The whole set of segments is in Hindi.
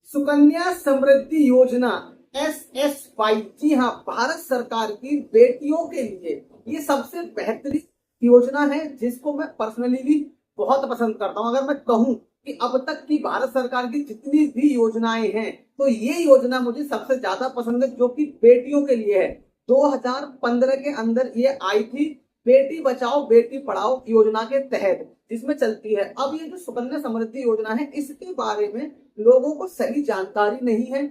सुकन्या समृद्धि योजना SSY, जी हाँ, भारत सरकार की बेटियों के लिए ये सबसे बेहतरीन योजना है जिसको मैं पर्सनली भी बहुत पसंद करता हूँ। अगर मैं कहूँ कि अब तक की भारत सरकार की जितनी भी योजनाएं हैं तो ये योजना मुझे सबसे ज्यादा पसंद है, जो कि बेटियों के लिए है। 2015 के अंदर ये आई थी, बेटी बचाओ बेटी पढ़ाओ योजना के तहत, जिसमें चलती है। अब ये जो सुकन्या समृद्धि योजना है, इसके बारे में लोगों को सही जानकारी नहीं है।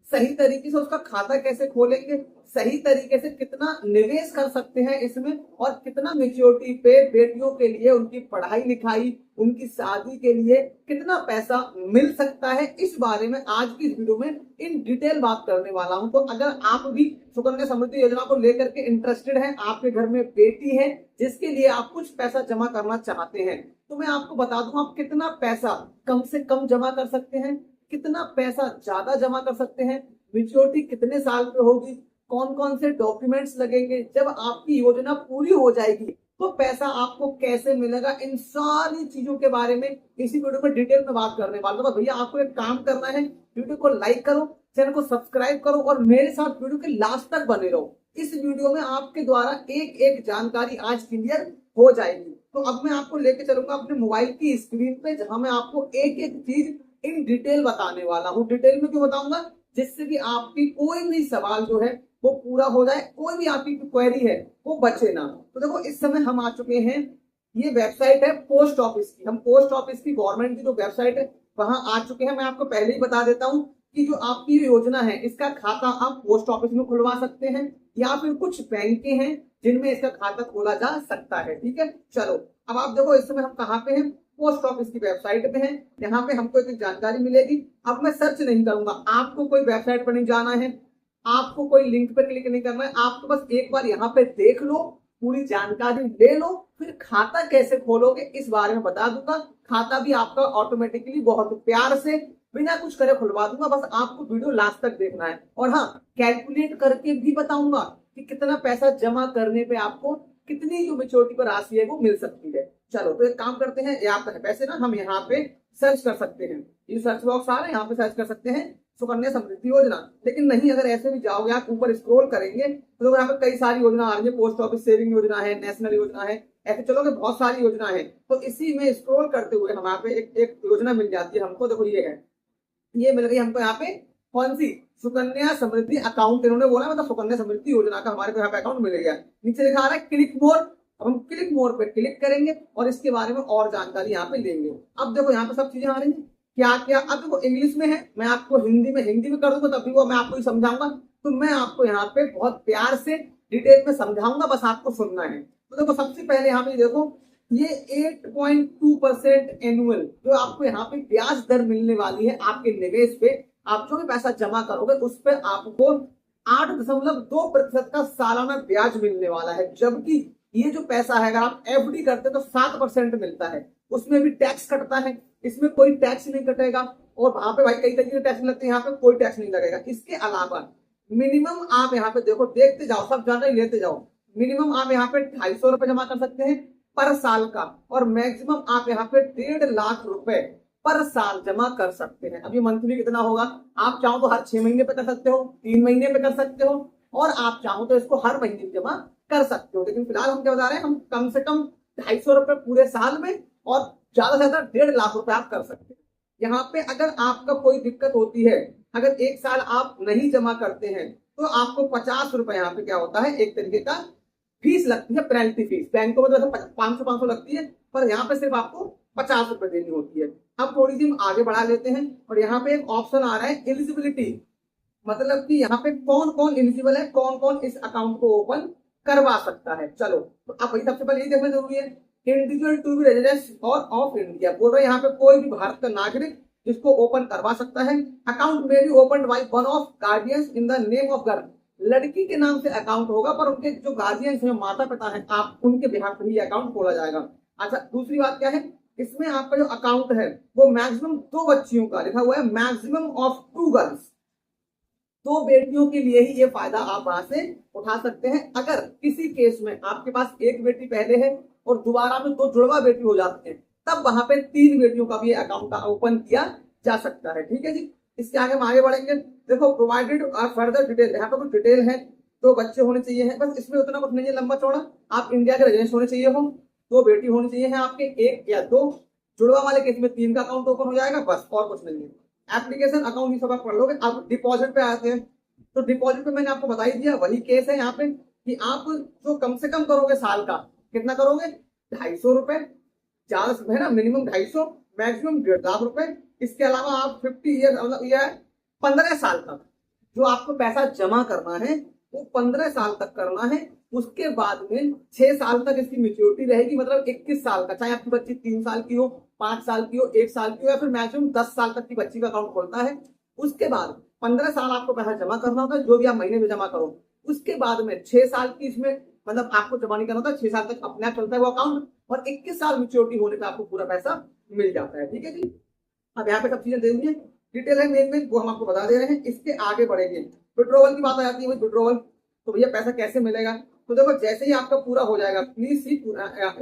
सही तरीके से उसका खाता कैसे खोलेंगे, सही तरीके से कितना निवेश कर सकते हैं इसमें, और कितना मेच्योरिटी पे बेटियों के लिए उनकी पढ़ाई लिखाई, उनकी शादी के लिए कितना पैसा मिल सकता है, इस बारे में आज की इस वीडियो में इन डिटेल बात करने वाला हूं। तो अगर आप भी सुकन्या समृद्धि योजना को लेकर के इंटरेस्टेड हैं, आपके घर में बेटी है जिसके लिए आप कुछ पैसा जमा करना चाहते हैं, तो मैं आपको बता दूं आप कितना पैसा कम से कम जमा कर सकते हैं, कितना पैसा ज्यादा जमा कर सकते हैं, मेच्योरिटी कितने साल पे होगी, कौन कौन से डॉक्यूमेंट्स लगेंगे, जब आपकी योजना पूरी हो जाएगी तो पैसा आपको कैसे मिलेगा, इन सारी चीजों के बारे में इसी वीडियो में डिटेल में बात करने वाला हूं। तो भैया आपको एक काम करना है, वीडियो को लाइक करो, चैनल को सब्सक्राइब करो और मेरे साथ वीडियो के लास्ट तक बने रहो। इस वीडियो में आपके द्वारा एक एक जानकारी आज क्लियर हो जाएगी। तो अब मैं आपको लेके चलूंगा अपने मोबाइल की स्क्रीन पे, जहां मैं आपको एक एक चीज इन डिटेल बताने वाला हूँ। डिटेल में क्यों बताऊंगा, जिससे कि आपकी कोई भी सवाल जो है वो पूरा हो जाए, कोई भी आपकी क्वेरी है वो बचे ना। तो देखो इस समय हम आ चुके हैं, ये वेबसाइट है पोस्ट ऑफिस की, हम पोस्ट ऑफिस की गवर्नमेंट की जो वेबसाइट है वहां आ चुके हैं। मैं आपको पहले ही बता देता हूँ कि जो आपकी योजना है इसका खाता आप पोस्ट ऑफिस में खुलवा सकते हैं, या फिर कुछ बैंकें हैं जिनमें इसका खाता खोला जा सकता है। ठीक है, चलो अब आप देखो इस समय हम कहाँ पे हैं, पोस्ट ऑफिस की वेबसाइट पे हैं। यहाँ पे हमको एक जानकारी मिलेगी। अब मैं सर्च नहीं करूंगा, आपको कोई वेबसाइट पर नहीं जाना है, आपको कोई लिंक पे क्लिक नहीं करना है, आपको बस एक बार यहाँ पे देख लो, पूरी जानकारी ले लो, फिर खाता कैसे खोलोगे इस बारे में बता दूंगा। खाता भी आपका ऑटोमेटिकली बहुत प्यार से बिना कुछ करे खुलवा दूंगा, बस आपको वीडियो लास्ट तक देखना है। और हाँ, कैलकुलेट करके भी बताऊंगा कि कितना पैसा जमा करने पे आपको कितनी जो मेच्योरिटी पर राशि है वो मिल सकती है। चलो तो एक काम करते हैं, ये आपका है पैसे ना, हम यहाँ पे सर्च कर सकते हैं, ये सर्च बॉक्स आ रहा है, यहाँ पे सर्च कर सकते हैं सुकन्या समृद्धि योजना। लेकिन नहीं, अगर ऐसे भी जाओगे आप ऊपर स्क्रॉल करेंगे तो यहाँ पे कई सारी योजना आ रही है, पोस्ट ऑफिस सेविंग योजना है, नेशनल योजना है, ऐसे चलोगे बहुत सारी योजना है। तो इसी में स्क्रॉल करते हुए हमारे पे एक योजना मिल जाती है हमको। देखो ये है, ये मिल गई हमको यहाँ पे, कौन सी, सुकन्या समृद्धि अकाउंट, इन्होंने बोला मतलब सुकन्या समृद्धि योजना का हमारे को यहाँ पे अकाउंट मिल गया। नीचे लिखा आ रहा है क्लिक मोर, अब हम क्लिक मोर पे क्लिक करेंगे और इसके बारे में और जानकारी यहाँ पे लेंगे। अब देखो यहाँ पे सब चीजें आ रही है, क्या क्या। अब देखो इंग्लिश में है, मैं आपको हिंदी में कर दूंगा तभी वो मैं आपको समझाऊंगा। तो मैं आपको यहाँ पे बहुत प्यार से डिटेल में समझाऊंगा, बस आपको सुनना है। तो देखो सबसे पहले यहाँ पे देखो, ये 8.2% एनुअल जो आपको यहाँ पे ब्याज दर मिलने वाली है आपके निवेश पे, आप जो भी पैसा जमा करोगे उस पर आपको 8.2% का सालाना ब्याज मिलने वाला है। जबकि ये जो पैसा है अगर आप FD करते तो 7% मिलता है, उसमें भी टैक्स कटता है, इसमें कोई टैक्स नहीं कटेगा। और वहां पे भाई कई तरीके के टैक्स लगते हैं, यहाँ पे कोई टैक्स नहीं लगेगा। इसके अलावा मिनिमम आप यहाँ पे देखो, देखते जाओ, सब जानकारी लेते जाओ। मिनिमम आप यहाँ पे 250 रुपए जमा कर सकते हैं पर साल का, और मैक्सिमम आप यहाँ पे 1.5 लाख रुपए पर साल जमा कर सकते हैं। अभी मंथली कितना होगा, आप चाहो तो हर 6 महीने पे कर सकते हो, 3 महीने पे कर सकते हो, और आप चाहो तो इसको हर महीने जमा कर सकते हो। लेकिन फिलहाल हम क्या बता रहे हैं, हम कम से कम 250 रुपए पूरे साल में और ज्यादा से ज्यादा 1.5 लाख रुपए आप कर सकते हैं। यहाँ पे अगर आपका कोई दिक्कत होती है, अगर एक साल आप नहीं जमा करते हैं तो आपको 50 रुपए यहाँ पे क्या होता है, एक तरीके का फीस लगती है, पेनल्टी फीस। बैंकों में तो 500 लगती है, पर यहाँ पे सिर्फ आपको 50 रुपए देनी होती है। अब थोड़ी सी हम आगे बढ़ा लेते हैं और यहाँ पे एक ऑप्शन आ रहा है एलिजिबिलिटी, मतलब कि यहाँ पे कौन कौन एलिजिबल है, कौन कौन इस अकाउंट को ओपन करवा सकता है। चलो तो अब वही सबसे पहले ये देखना जरूरी है, इंडिविजुअल टू बी रेजिडेंट और ऑफ इंडिया, बोल रहे यहाँ पे कोई भी भारत का नागरिक इसको ओपन करवा सकता है। अकाउंट में भी open by one of guardians in the name of girl, लड़की के नाम से अकाउंट होगा पर उनके जो गार्जियंस हैं, माता पिता हैं, आप उनके बिहाफ पर ही अकाउंट खोला जाएगा। अच्छा दूसरी बात क्या है, इसमें आपका जो अकाउंट है वो मैक्सिमम 2 बच्चियों का लिखा हुआ है, मैक्सिमम ऑफ 2 गर्ल्स, 2 बेटियों के लिए ही ये फायदा आप वहां से उठा सकते हैं। अगर किसी केस में आपके पास एक बेटी पहले है और दोबारा में 2 जुड़वा बेटी हो जाते हैं, तब वहां पे 3 बेटियों का भी अकाउंट ओपन किया जा सकता है। ठीक है जी। इसके आगे हम आगे बढ़ेंगे। देखो प्रोवाइडेड फर्दर डिटेल, यहाँ पे कुछ डिटेल है, तो बच्चे होने चाहिए हैं, बस इसमें उतना कुछ नहीं है लंबा चौड़ा। आप इंडिया के रेजिडेंस होने चाहिए हो, 2 बेटी होनी चाहिए है आपके, 1 या 2, जुड़वा वाले केस में 3 का अकाउंट ओपन हो जाएगा, बस और कुछ नहीं है। एप्लीकेशन अकाउंट ये सब आप पढ़ लोगे। अब डिपॉजिट पे आते हैं, तो डिपॉजिट पे मैंने आपको बता ही दिया, वही केस है यहाँ पे कि आप जो कम से कम करोगे साल का, कितना करोगे, 250 रुपए, ज्यादा है ना, मिनिमम 250, मैक्सिमम 1.5 लाख रुपए। इसके अलावा आप 50 ईयर मतलब यह 15 साल तक जो आपको पैसा जमा करना है वो 15 साल तक करना है। उसके बाद में 6 साल तक इसकी मेच्योरिटी रहेगी, मतलब 21 साल का, चाहे आपकी बच्ची 3 साल की हो, 5 साल की हो, 1 साल की हो, या फिर मैक्सिमम 10 साल तक की बच्ची का अकाउंट खोलता है। उसके बाद 15 साल आपको पैसा जमा करना होता है, जो भी आप महीने में जमा करो। उसके बाद में 6 साल की इसमें मतलब आपको जमा नहीं करना होता, 6 साल तक अपने आप चलता है वो अकाउंट, और 21 साल मेच्योरिटी होने पर आपको पूरा पैसा मिल जाता है। ठीक है जी, अब यहाँ पे सब चीजें दे दी है, डिटेल है मेन वो हम आपको बता दे रहे हैं। इसके आगे बढ़ेंगे, विड्रॉवल की बात आ जाती है। विड्रॉवल तो भैया पैसा कैसे मिलेगा, तो देखो जैसे ही आपका पूरा हो जाएगा, प्लीज सी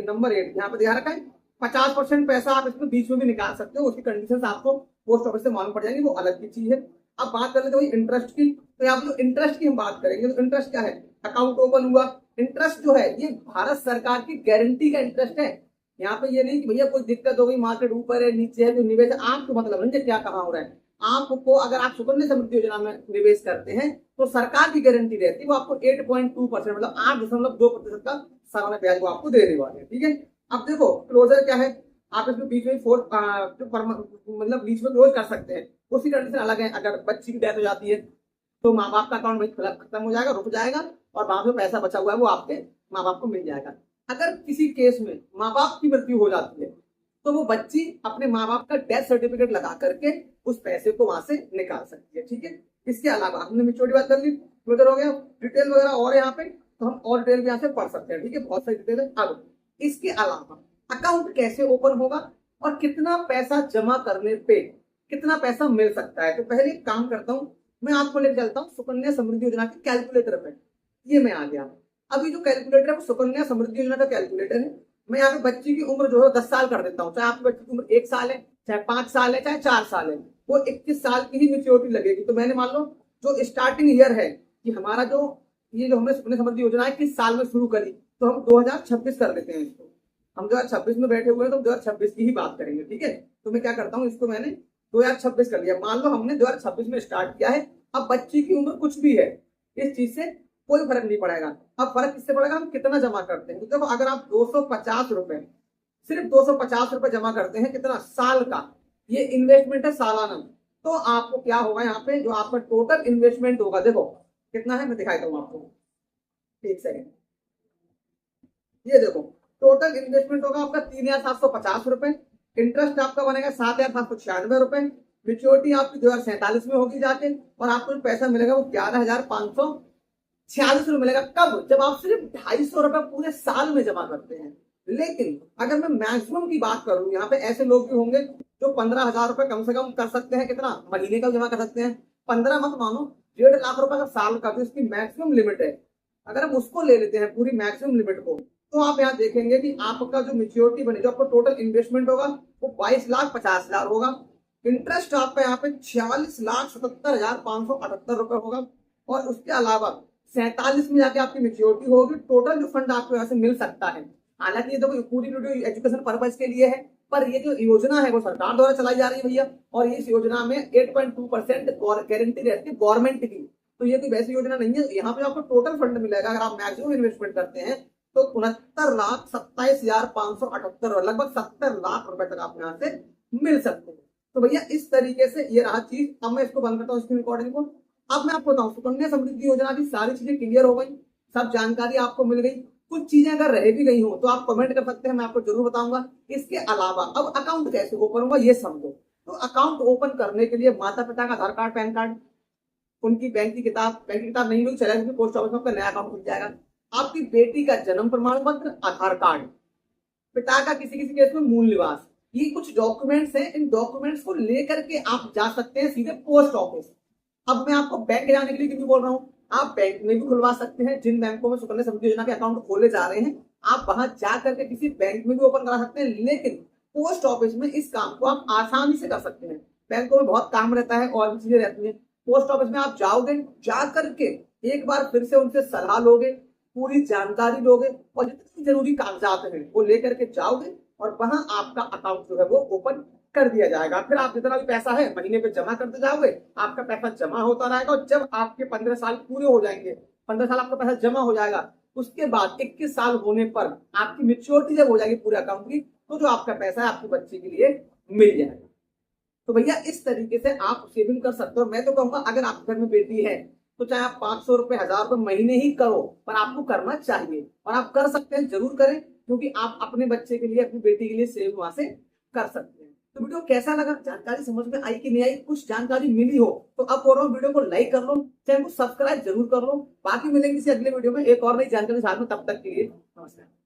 नंबर 8 यहाँ पे ध्यान रखा है, 50% पैसा आप इसमें बीच में भी निकाल सकते हो, उसकी कंडीशन आपको पोस्ट ऑफिस से मालूम पड़ जाएंगी, वो अलग की चीज है। अब बात कर लेते हैं इंटरेस्ट की, तो यहाँ पे इंटरेस्ट की हम बात करेंगे। तो इंटरेस्ट क्या है, अकाउंट ओपन हुआ, इंटरेस्ट जो है ये भारत सरकार की गारंटी का इंटरेस्ट है। यहाँ पे ये नहीं कि भैया कोई दिक्कत हो गई, मार्केट ऊपर है नीचे है, तो निवेश आपको मतलब नहीं क्या कहाँ हो रहा है। आपको अगर आप सुकन्या समृद्धि योजना में निवेश करते हैं तो सरकार की गारंटी रहती है, वो आपको 8.2% मतलब 8.2% का सालाना ब्याज वो आपको देने वाले हैं। ठीक है, अब देखो क्लोजर क्या है, आप इसमें बीच में मतलब बीच में क्लोज कर सकते हैं, उसकी कंडीशन अलग है। अगर बच्ची की डेथ हो जाती है तो माँ बाप का अकाउंट वही खत्म हो जाएगा, रुक जाएगा, और वहां पे पैसा बचा हुआ है वो आपके माँ बाप को मिल जाएगा। अगर किसी केस में माँ बाप की मृत्यु हो जाती है तो वो बच्ची अपने माँ बाप का डेथ सर्टिफिकेट लगा करके उस पैसे को वहां से निकाल सकती है। ठीक है, इसके अलावा हमने मेच्योरिटी बात कर ली, क्लोजर हो गया, डिटेल वगैरह और यहाँ पे तो हम और डिटेल भी यहाँ से पढ़ सकते हैं। ठीक है, बहुत सारी डिटेल है। अब इसके अलावा अकाउंट कैसे ओपन होगा और कितना पैसा जमा करने पे कितना पैसा मिल सकता है, तो पहले एक काम करता हूँ, मैं आपको लेकर चलता हूँ सुकन्या समृद्धि योजना के कैलकुलेटर पे। ये मैं आ गया, अभी जो कैलकुलेटर है वो सुकन्या समृद्धि योजना का कैलकुलेटर है। मैं यहाँ पे बच्ची की उम्र जो है 10 साल कर देता हूँ, चाहे आपकी बच्ची की उम्र 1 साल है, चाहे 5 साल है, चाहे 4 साल है, वो 21 साल की ही मेच्योरिटी लगेगी। तो मैंने मान लो जो स्टार्टिंग ईयर है कि हमारा जो ये जो हमने सुकन्या समृद्धि योजना है किस साल में शुरू करी, तो हम 2026 कर लेते हैं इसको। हम 2026 में बैठे हुए हैं तो 2026 की ही बात करेंगे। ठीक है, तो मैं क्या करता हूँ, इसको मैंने 2026 कर लिया। मान लो हमने 2026 में स्टार्ट किया है, अब बच्ची की उम्र कुछ भी है, इस चीज से कोई फर्क नहीं पड़ेगा। अब फर्क किससे पड़ेगा, हम कितना जमा करते हैं। तो देखो अगर आप 250 रुपए, सिर्फ 250 रुपए जमा करते हैं, कितना साल का, ये इन्वेस्टमेंट है सालाना, तो आपको क्या होगा, यहाँ पे जो आपका टोटल इन्वेस्टमेंट होगा, देखो कितना है, मैं दिखाता हूँ आपको, एक सेकेंड। ये देखो टोटल इन्वेस्टमेंट होगा आपका 3,750 रुपए, इंटरेस्ट आपका बनेगा 7,796 रुपए, मेच्योरिटी आपकी 2047 में होगी जाके, और आपको जो पैसा मिलेगा वो 11,546 रुपए मिलेगा। कब, जब आप सिर्फ 250 रुपए पूरे साल में जमा करते हैं। लेकिन अगर मैं मैक्सिमम की बात करूं, यहाँ पे ऐसे लोग भी होंगे जो 15,000 रुपए कम से कम कर सकते हैं, कितना महीने का जमा कर सकते हैं, 15 मत मानो, 1.5 लाख रुपए का साल का, तो इसकी मैक्सिमम लिमिट है। अगर हम उसको ले लेते हैं पूरी मैक्सिमम लिमिट को, तो आप यहाँ देखेंगे कि आपका जो मेच्योरिटी बने, जो आपका टोटल इन्वेस्टमेंट होगा वो 22,50,000 होगा। इंटरेस्ट आपका यहाँ पे 46,77,578 रुपए होगा, और उसके अलावा 47 में जाके आपकी मेच्योरिटी होगी। टोटल जो फंड आपको यहाँ से मिल सकता है, हालांकि ये तो पूरी वीडियो एजुकेशन पर्पज के लिए है, पर ये जो योजना है वो सरकार द्वारा चलाई जा रही है भैया, और इस योजना में 8.2% गारंटी रहती है गवर्नमेंट की। तो ये कोई वैसी योजना नहीं है, यहाँ पे आपको टोटल फंड मिलेगा अगर आप मैक्सिमम इन्वेस्टमेंट करते हैं तो 69,27,578, लगभग 70 लाख रुपए तक आप यहाँ से मिल सकते हैं। तो भैया इस तरीके से ये रहा चीज। अब मैं इसको बंद करता हूँ स्क्रीन रिकॉर्डिंग को। अब मैं आपको बताऊं, सुकन्या समृद्धि योजना की सारी चीजें क्लियर हो गई, सब जानकारी आपको मिल गई। कुछ चीजें अगर रह भी गई हो तो आप कमेंट कर सकते हैं, मैं आपको जरूर बताऊंगा। इसके अलावा अब अकाउंट कैसे ओपन होगा ये समझो। तो अकाउंट ओपन करने के लिए माता पिता का आधार कार्ड, पैन कार्ड, उनकी बैंक की किताब नहीं मिल चलेगा, पोस्ट ऑफिस में आपका नया अकाउंट खुल जाएगा। आपकी बेटी का जन्म प्रमाण पत्र, आधार कार्ड, पिता का किसी किसी केस में मूल निवास, ये कुछ डॉक्यूमेंट्स हैं। इन डॉक्यूमेंट्स को लेकर के आप जा सकते हैं सीधे पोस्ट ऑफिस। अब मैं आपको बैंक जाने के लिए क्यों बोल रहा हूँ, आप बैंक में भी खुलवा सकते हैं। जिन बैंकों में सुकन्या समृद्धि योजना के अकाउंट खोले जा रहे हैं, आप वहां जा करके किसी बैंक में भी ओपन करा सकते हैं, लेकिन पोस्ट ऑफिस में इस काम को आप आसानी से कर सकते हैं। बैंकों में बहुत काम रहता है और भी चीजें रहती है। पोस्ट ऑफिस में आप जाओगे, जा करके एक बार फिर से उनसे सलाह लोगे, पूरी जानकारी लोगे और जितनी जरूरी कागजात हैं वो लेकर के जाओगे और वहां आपका अकाउंट जो है वो ओपन कर दिया जाएगा। फिर आप जितना भी पैसा है महीने पे जमा करते जाओगे, आपका पैसा जमा होता रहेगा और जब आपके 15 साल पूरे हो जाएंगे, 15 साल आपका पैसा जमा हो जाएगा, उसके बाद 21 साल होने पर आपकी मेच्योरिटी जब हो जाएगी पूरे अकाउंट की, तो जो आपका पैसा है आपके बच्चे के लिए मिल जाएगा। तो भैया इस तरीके से आप सेविंग कर सकते हो। मैं तो कहूंगा अगर आपके घर में बेटी है तो चाहे आप 500 रुपए 1000 रुपए महीने ही करो, पर आपको करना चाहिए और आप कर सकते हैं, जरूर करें, क्योंकि आप अपने बच्चे के लिए, अपनी बेटी के लिए सेव वहां से कर सकते हैं। तो वीडियो कैसा लगा, जानकारी समझ में आई कि नहीं आई, कुछ जानकारी मिली हो तो अब बोल रहा हूँ वीडियो को लाइक कर लो, चैनल को सब्सक्राइब जरूर कर लो। बाकी मिलेंगे किसी अगले वीडियो में एक और नई जानकारी साथ में, तब तक के लिए नमस्कार।